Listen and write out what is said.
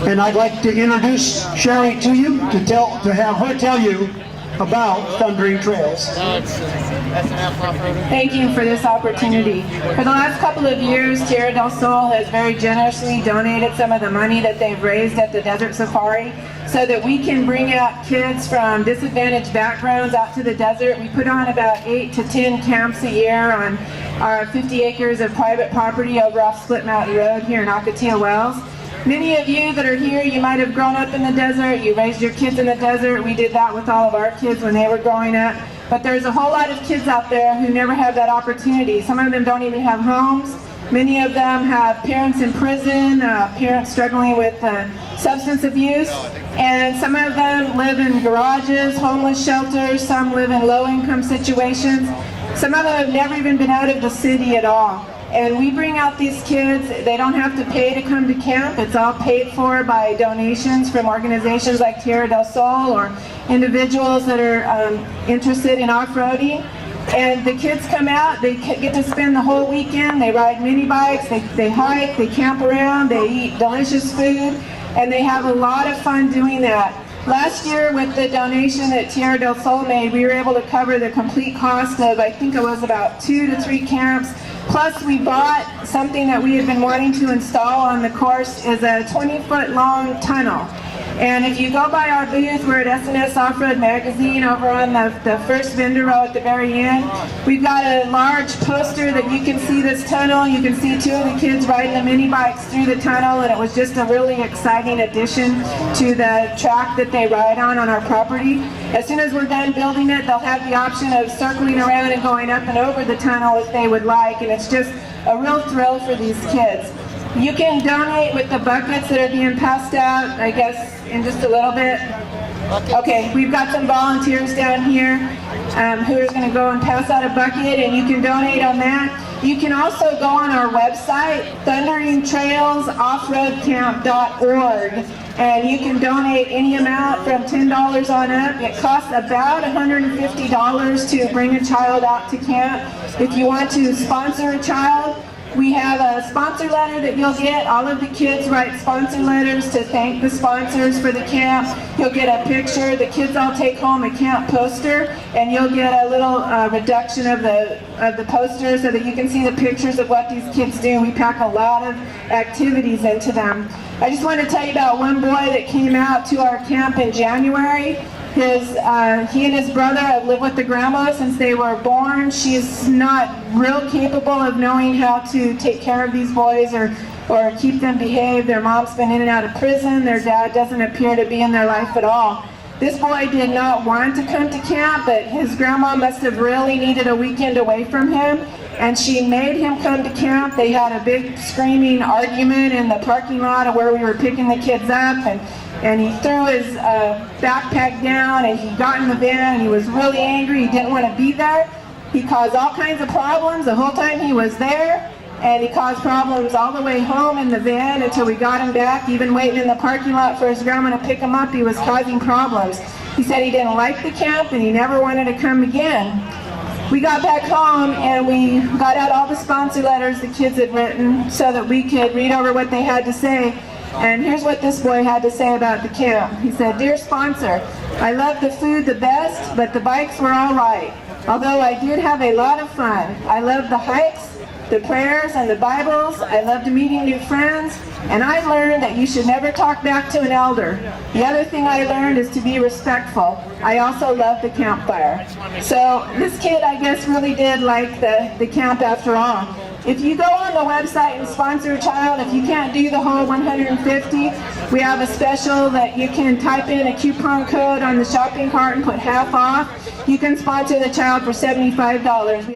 And I'd like to introduce Sherry to you to have her tell you about Thundering Trails. Thank you for this opportunity. For the last couple of years, Tierra del Sol has very generously donated some of the money that they've raised at the Desert Safari so that we can bring out kids from disadvantaged backgrounds out to the desert. We put on about 8 to 10 camps a year on our 50 acres of private property over off Split Mountain Road here in Ocotillo Wells. Many of you that are here, you might have grown up in the desert, you raised your kids in the desert. We did that with all of our kids when they were growing up. But there's a whole lot of kids out there who never have that opportunity. Some of them don't even have homes. Many of them have parents in prison, parents struggling with substance abuse. And some of them live in garages, homeless shelters, some live in low-income situations. Some of them have never even been out of the city at all. And we bring out these kids. They don't have to pay to come to camp. It's all paid for by donations from organizations like Tierra del Sol or individuals that are interested in off-roading. And the kids come out, they get to spend the whole weekend. They ride mini bikes, they hike, they camp around, they eat delicious food, and they have a lot of fun doing that. Last year, with the donation that Tierra del Sol made, we were able to cover the complete cost of, I think it was about 2 to 3 camps. Plus, we bought something that we had been wanting to install on the course, is a 20-foot long tunnel. And if you go by our booth, we're at S&S Offroad Magazine over on the first vendor row at the very end. We've got a large poster that you can see this tunnel. You can see 2 of the kids riding the mini bikes through the tunnel, and it was just a really exciting addition to the track that they ride on our property. As soon as we're done building it, they'll have the option of circling around and going up and over the tunnel if they would like, and it's just a real thrill for these kids. You can donate with the buckets that are being passed out, I guess, in just a little bit. Okay, we've got some volunteers down here who are going to go and pass out a bucket, and you can donate on that. You can also go on our website, thunderingtrailsoffroadcamp.org, and you can donate any amount from $10 on up. It costs about $150 to bring a child out to camp. If you want to sponsor a child, we have a sponsor letter that you'll get. All of the kids write sponsor letters to thank the sponsors for the camp. You'll get a picture. The kids all take home a camp poster, and you'll get a little reduction of the poster so that you can see the pictures of what these kids do. We pack a lot of activities into them. I just want to tell you about one boy that came out to our camp in January. He and his brother have lived with the grandma since they were born. She's not real capable of knowing how to take care of these boys or keep them behaved. Their mom's been in and out of prison. Their dad doesn't appear to be in their life at all. This boy did not want to come to camp, but his grandma must have really needed a weekend away from him, and she made him come to camp. They had a big screaming argument in the parking lot of where we were picking the kids up, and he threw his backpack down, and he got in the van, and he was really angry. He didn't want to be there. He caused all kinds of problems the whole time he was there, and he caused problems all the way home in the van until we got him back. Even waiting in the parking lot for his grandma to pick him up, he was causing problems. He said he didn't like the camp, and he never wanted to come again. We got back home, and we got out all the sponsor letters the kids had written so that we could read over what they had to say. And here's what this boy had to say about the camp. He said, "Dear sponsor, I love the food the best, but the bikes were all right. Although I did have a lot of fun. I loved the hikes, the prayers, and the Bibles. I loved meeting new friends, and I learned that you should never talk back to an elder. The other thing I learned is to be respectful. I also love the campfire." So this kid, I guess, really did like the camp after all. If you go on the website and sponsor a child, if you can't do the whole 150, we have a special that you can type in a coupon code on the shopping cart and put half off. You can sponsor the child for $75.